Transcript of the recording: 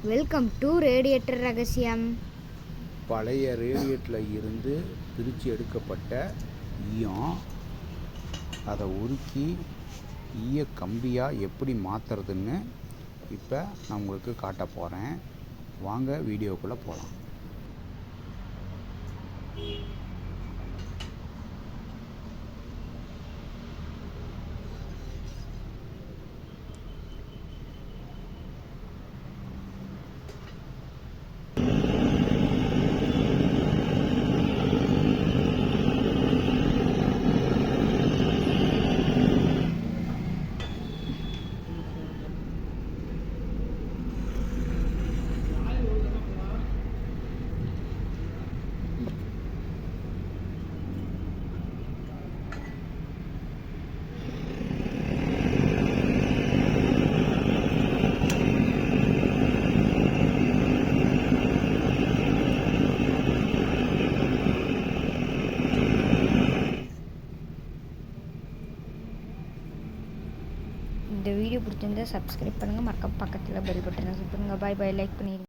Welcome to radiator ரகசியம். பழைய ரேடியேட்டரில் இருந்து பிரித்து எடுக்கப்பட்ட ஈயம், அதை உருக்கி ஈய கம்பியாக எப்படி மாற்றுறதுன்னு இப்போ நான் உங்களுக்கு காட்ட போகிறேன். வாங்க வீடியோக்குள்ளே போகலாம். இந்த வீடியோ பிடிச்சிருந்தா சப்ஸ்கிரைப் பண்ணுங்கள், மறக்காம பக்கத்தில் பெல் பட்டனை கிளிக் பண்ணுங்கள். பாய் பாய். லைக் பண்ணிடுங்க.